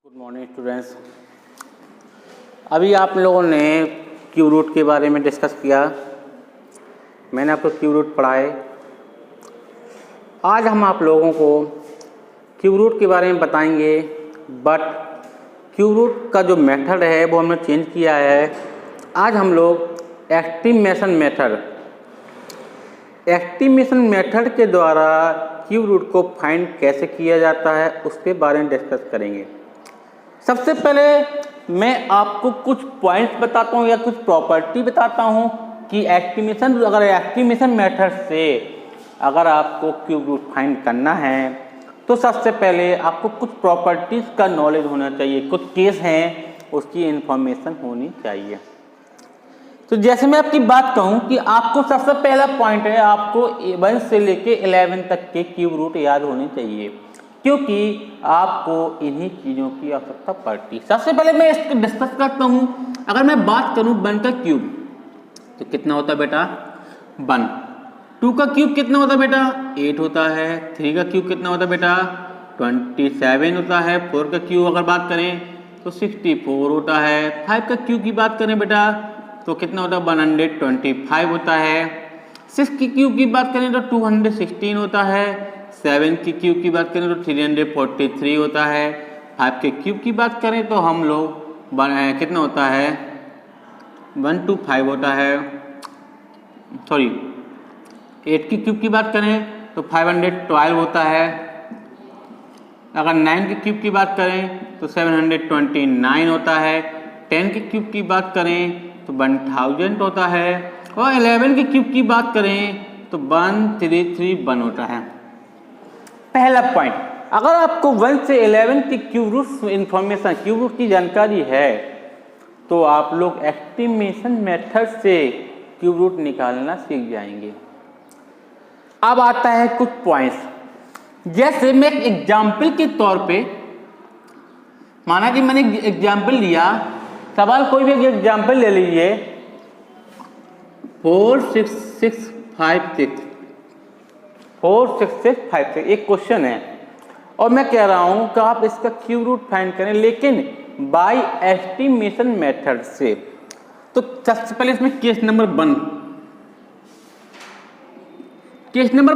Good morning students. अभी आप लोगों ने क्यू रूट के बारे में डिस्कस किया। मैंने आपको क्यू रूट पढ़ाए। आज हम आप लोगों को क्यू रूट के बारे में बताएंगे, बट क्यू रूट का जो मेथड है वो हमने चेंज किया है। आज हम लोग एस्टिमेशन मेथड के द्वारा क्यू रूट को फाइंड कैसे किया जाता है उसके बारे में डिस्कस करेंगे। सबसे पहले मैं आपको कुछ पॉइंट्स बताता हूँ या कुछ प्रॉपर्टी बताता हूँ कि एस्टिमेशन मेथड से अगर आपको क्यूब रूट फाइंड करना है तो सबसे पहले आपको कुछ प्रॉपर्टीज़ का नॉलेज होना चाहिए, कुछ केस हैं उसकी इन्फॉर्मेशन होनी चाहिए। तो जैसे मैं आपकी बात कहूँ कि आपको सबसे पहला पॉइंट है, आपको 1 से लेके 11 तक के क्यूब रूट याद होने चाहिए, क्योंकि आपको इन्हीं चीज़ों की आवश्यकता पड़ती है। सबसे पहले मैं इसको डिस्कस करता हूँ। अगर मैं बात करूँ 1 का क्यूब तो कितना होता है बेटा 1। 2 का क्यूब कितना होता है बेटा 8 होता है। 3 का क्यूब कितना होता है बेटा 27 होता है। 4 का क्यूब अगर बात करें तो 64 होता है। 5 का क्यूब की बात करें बेटा तो कितना होता है 125 होता है। 6 की क्यूब की बात करें तो 216 होता है। 7 की क्यूब की बात करें तो 343 होता है। 5 के क्यूब की बात करें तो हम लोग कितना होता है 125 होता है। 8 की क्यूब की बात करें तो 512 होता है। अगर 9 के क्यूब की बात करें तो 729 होता है। 10 के क्यूब की बात करें तो 1000 होता है। और 11 के क्यूब की बात करें तो 1331 होता है। पहला पॉइंट, अगर आपको 1 से 11 की cube root information, cube root की जानकारी है तो आप लोग एस्टिमेशन मेथड से क्यूब रूट निकालना सीख जाएंगे। अब आता है कुछ पॉइंट्स, जैसे मैं एक एग्जाम्पल के तौर पे, माना कि मैंने एग्जाम्पल लिया, सवाल कोई भी एग्जाम्पल ले लीजिए 46656 एक क्वेश्चन है और मैं कह रहा हूं कि आप इसका क्यूब रूट फाइंड करें, लेकिन बाय एस्टिमेशन मेथड से। तो सबसे पहले इसमें केस नंबर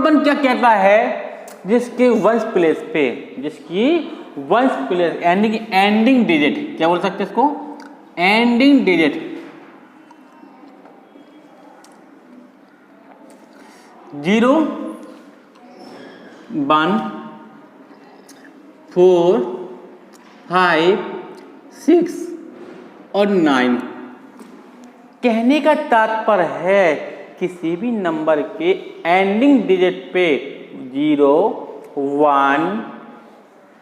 1 क्या कहता है, जिसकी वंश प्लेस एंडिंग डिजिट, क्या बोल सकते हैं इसको, एंडिंग डिजिट 0 1 4 5 6 और 9। कहने का तात्पर्य है किसी भी नंबर के एंडिंग डिजिट पे 0 1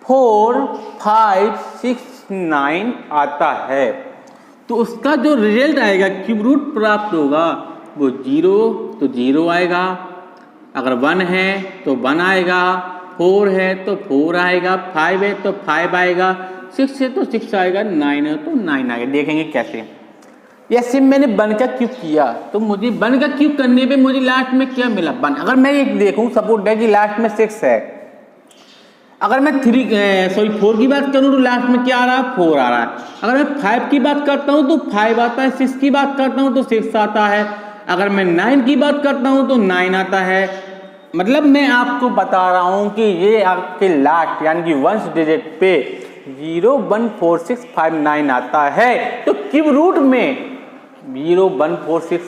4 5 6 9 आता है तो उसका जो रिजल्ट आएगा, क्यूब रूट प्राप्त होगा, वो 0 तो 0 आएगा, अगर 1 है तो 1 आएगा, 4 है तो 4 आएगा, 5 है तो 5 आएगा, 6 है तो 6 आएगा, 9 है तो 9 आएगा। देखेंगे कैसे। जैसे मैंने 1 का क्यूब किया तो मुझे 1 का क्यूब करने पे मुझे लास्ट में क्या मिला 1। अगर मैं एक देखूं, सपोज है कि लास्ट में 6 है, अगर मैं 4 की बात करूं तो लास्ट में क्या आ रहा है 4 आ रहा है। अगर मैं 5 की बात करता हूं तो 5 आता है। 6 की बात करता हूं तो 6 आता है। अगर मैं 9 की बात करता हूं तो 9 आता है। मतलब मैं आपको बता रहा हूं कि ये आपके लास्ट यानी कि वंश डिजिट पे 0 1 4 6 5 9 आता है, तो क्यूब रूट में 0 1 4 6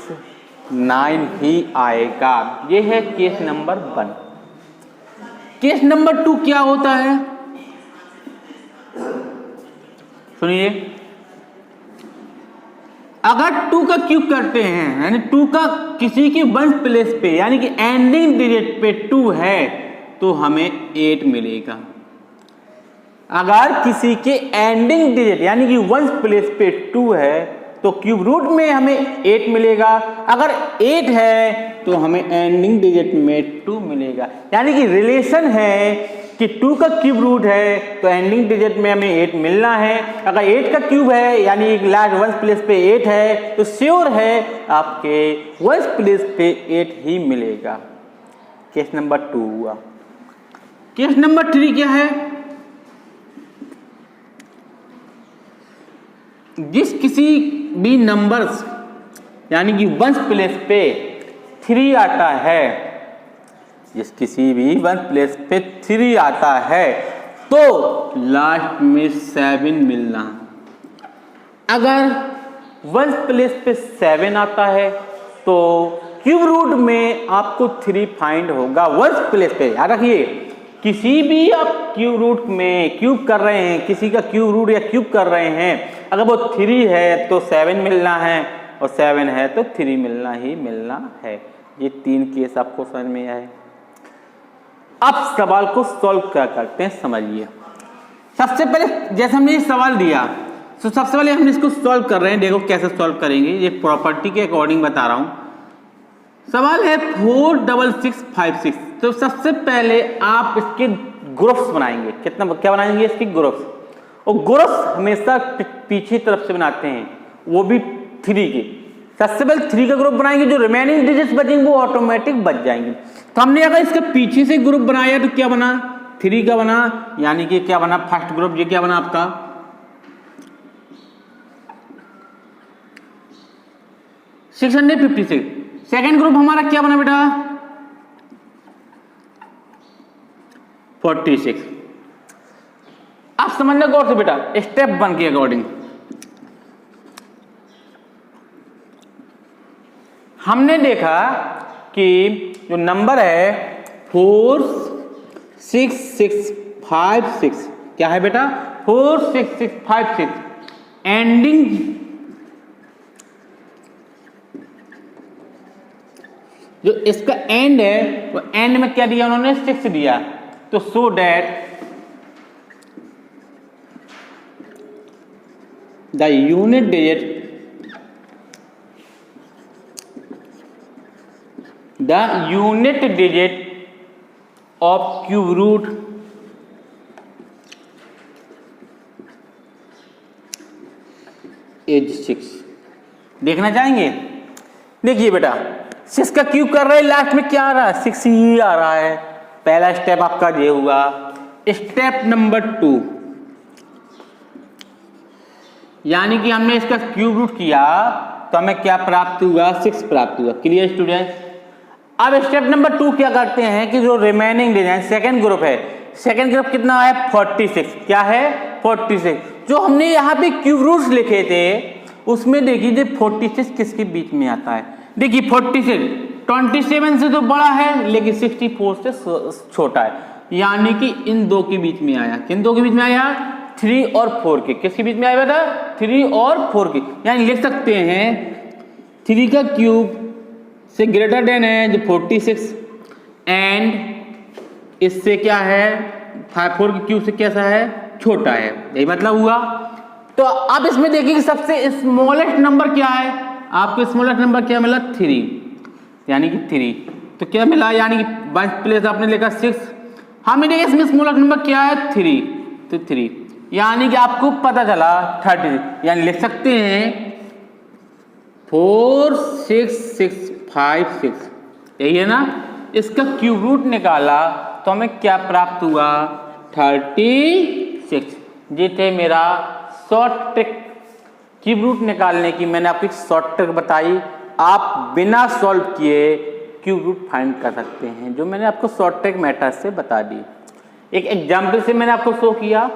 9 ही आएगा। ये है केस नंबर 1। केस नंबर 2 क्या होता है, सुनिए। अगर 2 का क्यूब करते हैं, यानी 2 का किसी के वंश प्लेस पे यानी कि एंडिंग डिजिट पे 2 है तो हमें 8 मिलेगा। अगर किसी के एंडिंग डिजिट यानी कि वंश प्लेस पे 2 है तो क्यूब रूट में हमें 8 मिलेगा। अगर 8 है तो हमें एंडिंग डिजिट में 2 मिलेगा। यानी कि रिलेशन है कि 2 का क्यूब रूट है तो एंडिंग डिजिट में हमें 8 मिलना है। अगर 8 का क्यूब है यानी लास्ट वंश प्लेस पे 8 है तो श्योर है आपके वंश प्लेस पे 8 ही मिलेगा। केस नंबर 2 हुआ। केस नंबर 3 क्या है, जिस किसी भी नंबर्स यानी कि वंस प्लेस पे 3 आता है, जिस किसी भी वंस प्लेस पे 3 आता है तो लास्ट में 7 मिलना। अगर वंस प्लेस पे 7 आता है तो क्यूब रूट में आपको 3 फाइंड होगा वंस प्लेस पे। याद रखिए, किसी भी आप क्यूब रूट में क्यूब कर रहे हैं, किसी का क्यूब रूट या क्यूब कर रहे हैं, अगर वो 3 है तो 7 मिलना है और 7 है तो 3 मिलना ही मिलना है। ये 3 केस आपको समझ में आए। अब सवाल को सॉल्व क्या करते हैं समझिए। सबसे पहले जैसे हमने ये सवाल दिया तो सबसे पहले हम इसको सॉल्व कर रहे हैं। देखो कैसे सॉल्व करेंगे, ये प्रॉपर्टी के अकॉर्डिंग बता रहा हूं। सवाल है 46656। तो सबसे पहले आप इसके ग्रुप्स बनाएंगे। क्या बनाएंगे इसके ग्रुप्स, और ग्रुप्स हमेशा पीछे तरफ से बनाते हैं, वो भी 3 के। सबसे पहले 3 का ग्रुप बनाएंगे, जो रिमेनिंग डिजिट्स बचेंगे वो ऑटोमेटिक बच जाएंगे। तो हमने अगर इसके पीछे से ग्रुप बनाया तो क्या बना, 3 का बना, यानी कि क्या बना फर्स्ट ग्रुप, ये क्या बना आपका 656। सेकेंड ग्रुप हमारा क्या बना बेटा 46। अब समझना गौर से बेटा, स्टेप 1 के अकॉर्डिंग हमने देखा कि जो नंबर है 46656, क्या है बेटा 46656, एंडिंग जो इसका एंड है वो एंड में क्या दिया उन्होंने 6 दिया। तो so that the unit digit of cube root is 6। देखना चाहेंगे, देखिए बेटा 6 का क्यूब कर रहे हैं, लास्ट में क्या आ रहा है 6 ही आ रहा है। पहला स्टेप आपका ये हुआ। स्टेप नंबर 2, यानी कि हमने इसका क्यूब रूट किया तो हमें क्या प्राप्त हुआ 6 प्राप्त हुआ। Clear students. अब स्टेप नंबर 2 क्या करते हैं कि जो रिमेनिंग डिजाइन सेकेंड ग्रुप है, सेकेंड ग्रुप कितना है 46, क्या है 46। जो हमने यहाँ पे क्यूब रूट्स लिखे थे उसमें देखिए 46 किसके बीच में आता है। देखिए 46 27 से तो बड़ा है लेकिन 64 से छोटा है, यानी कि इन दो के बीच में आया। किन दो के बीच में आया 3 और 4 के। किसके बीच में आया बेटा 3 और 4 के। यानी लिख सकते हैं 3 का क्यूब से ग्रेटर देन है जो 46 एंड इससे क्या है 4 के क्यूब से कैसा है छोटा है। यही मतलब हुआ। तो अब इसमें देखिए कि सबसे स्मॉलेस्ट नंबर क्या है, आपको स्मॉलेस्ट नंबर क्या मिला 3, यानी कि 3। तो क्या मिला, यानी कि वन प्लेस आपने लिखा 6, हमें देखिए इसमें स्मॉलेस्ट नंबर क्या है 3, तो 3, यानी कि आपको पता चला 30। यानी लिख सकते हैं 46656, यही है ना। इसका क्यूब रूट निकाला तो हमें क्या प्राप्त हुआ 36। ये थे मेरा शॉर्ट ट्रिक क्यूब रूट निकालने की। मैंने आपको शॉर्ट ट्रिक बताई, आप बिना सॉल्व किए क्यूब रूट फाइंड कर सकते हैं, जो मैंने आपको शॉर्ट ट्रिक मेथड से बता दी। एक एग्जाम्पल से मैंने आपको शो किया।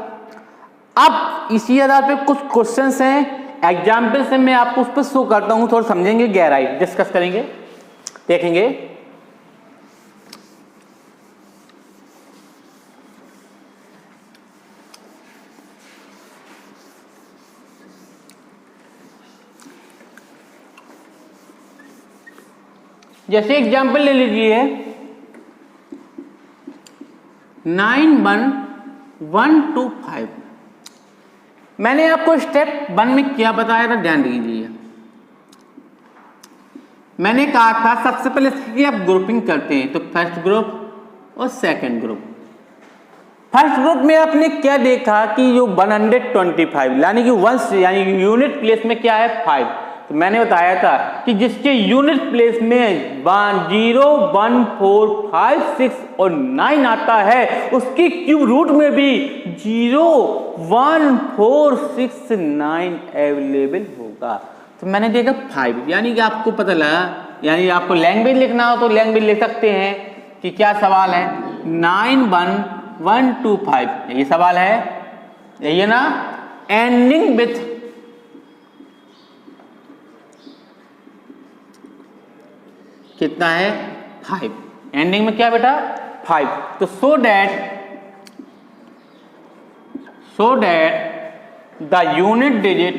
अब इसी आधार पे कुछ क्वेश्चंस हैं, एग्जाम्पल से मैं आपको उस पर शो करता हूं, थोड़ा समझेंगे, गहराई डिस्कस करेंगे, देखेंगे। जैसे एग्जाम्पल ले लीजिए 91125। मैंने आपको स्टेप 1 में क्या बताया था ध्यान दीजिए। मैंने कहा था सबसे पहले आप ग्रुपिंग करते हैं तो फर्स्ट ग्रुप और सेकंड ग्रुप। फर्स्ट ग्रुप में आपने क्या देखा कि जो 125 यानी कि वंस यानी यूनिट प्लेस में क्या है 5, तो तो मैंने बताया था कि जिसके यूनिट प्लेस में 0, 1, 4, 5, 6 और 9 आता है उसकी क्यूब रूट में भी 0, 1, 4, 6, 9 अवेलेबल होगा। तो मैंने देखा 5, यानी कि आपको पता लगा, यानी आपको लैंग्वेज लिखना हो तो लैंग्वेज लिख सकते हैं कि क्या सवाल है, 9, 1, 1, 2, 5, यही सवाल है, यही है ना, एंडिंग विथ कितना है 5, एंडिंग में क्या बेटा 5। तो so that the unit digit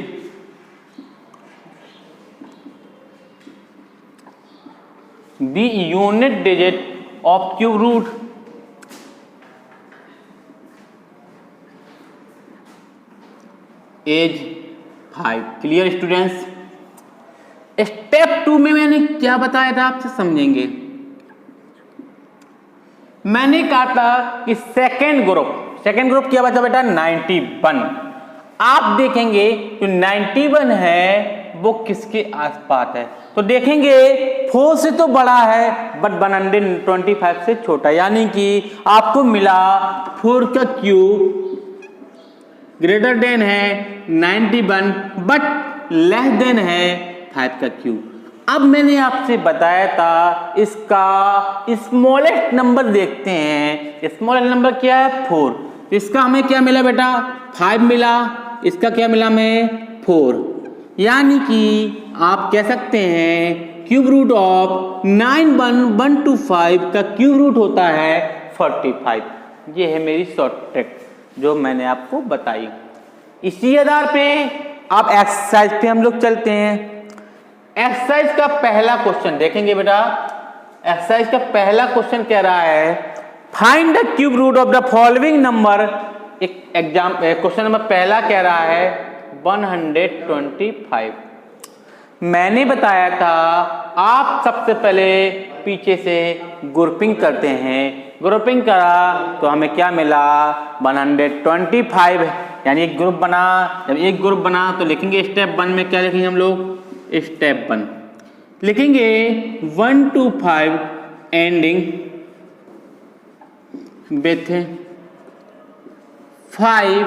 of cube root is 5। Clear students? Step 2 में मैंने क्या बताया था आपसे समझेंगे। मैंने कहा था कि सेकेंड ग्रुप क्या बचा बेटा 91। आप देखेंगे जो 91 है वो किसके आसपास है, तो देखेंगे 4 से तो बड़ा है बट 125 से छोटा, यानी कि आपको मिला 4 का क्यूब ग्रेटर देन है 91 बट लेस देन है 5 का क्यूब। अब मैंने आपसे बताया था इसका स्मॉलेस्ट नंबर देखते हैं, स्मॉलेस्ट नंबर क्या है 4। इसका हमें क्या मिला बेटा 5 मिला, इसका क्या मिला हमें 4, यानी कि आप कह सकते हैं क्यूब रूट ऑफ 91125 का क्यूब रूट होता है 45। ये है मेरी शॉर्ट ट्रिक जो मैंने आपको बताई। इसी आधार पे आप एक्सरसाइज पे हम लोग चलते हैं। एक्सरसाइज का पहला क्वेश्चन देखेंगे बेटा। एक्सरसाइज का पहला क्वेश्चन कह रहा है find the cube root of the following number. एक एग्जाम क्वेश्चन नंबर पहला कह रहा है 125। मैंने बताया था आप सबसे पहले पीछे से ग्रुपिंग करते हैं, ग्रुपिंग करा तो हमें क्या मिला 125, यानी एक ग्रुप बना। जब एक ग्रुप बना तो लिखेंगे स्टेप 1 में क्या लिखेंगे हम लोग, स्टेप 1 लिखेंगे 125 ending with 5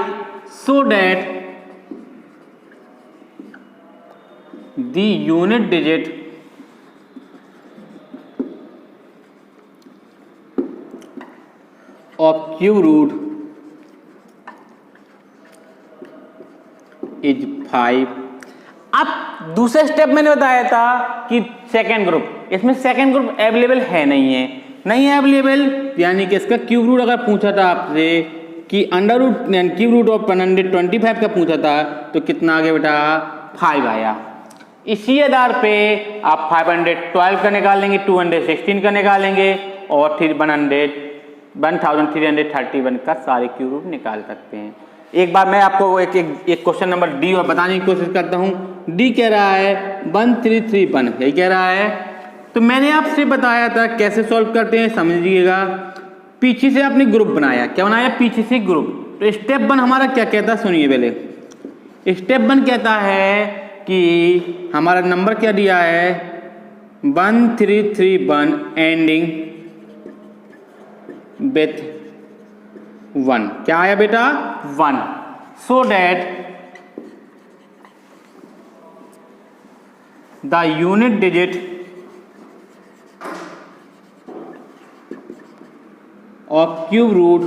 so that the unit digit of cube root is 5। अब दूसरे स्टेप मैंने बताया था कि सेकेंड ग्रुप, इसमें सेकेंड ग्रुप अवेलेबल है नहीं है अवेलेबल, यानी कि इसका क्यूब रूट अगर पूछा था आपसे कि under root cube root of 125 का पूछा था तो कितना आ गया बेटा 5 आया। इसी आधार पे आप 512 का निकालेंगे, 216 का निकालेंगे और फिर 1331 का सारे क्यूब रूट निकाल सकते हैं। एक बार मैं आपको एक क्वेश्चन नंबर डी और बताने की कोशिश करता हूँ। डी कह रहा है 1331, यही कह रहा है। तो मैंने आपसे बताया था कैसे सॉल्व करते हैं, समझिएगा। पीछे से आपने ग्रुप बनाया, क्या बनाया पीछे से ग्रुप। तो स्टेप 1 हमारा क्या कहता है सुनिए पहले। स्टेप 1 कहता है कि हमारा नंबर क्या दिया है 1331 एंडिंग विथ 1, क्या आया बेटा 1, so that the unit digit of cube root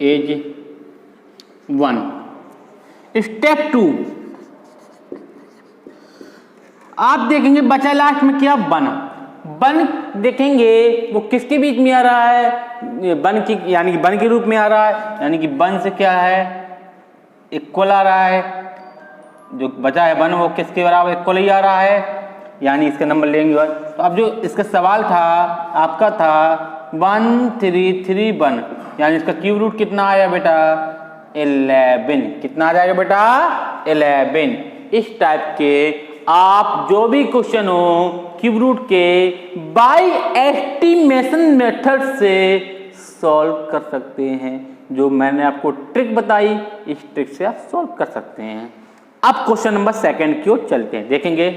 is 1। Step 2 आप देखेंगे बचा लास्ट में क्या 1 देखेंगे वो किसके बीच में आ रहा है 1 की, यानी कि 1 के रूप में आ रहा है, यानी कि 1 से क्या है इक्वल आ रहा है। जो बचा है 1 वो किसके बराबर इक्वल ही आ रहा है, यानी इसका नंबर लेंगे। तो अब जो इसका सवाल था आपका था 1331, यानी इसका क्यूब रूट कितना आया बेटा 11। कितना आ जाएगा बेटा 11। इस टाइप के आप जो भी क्वेश्चन हो क्यूब रूट के बाय एस्टिमेशन मेथड से सॉल्व कर सकते हैं। जो मैंने आपको ट्रिक बताई, इस ट्रिक से आप सॉल्व कर सकते हैं। अब क्वेश्चन नंबर सेकंड की ओर चलते हैं, देखेंगे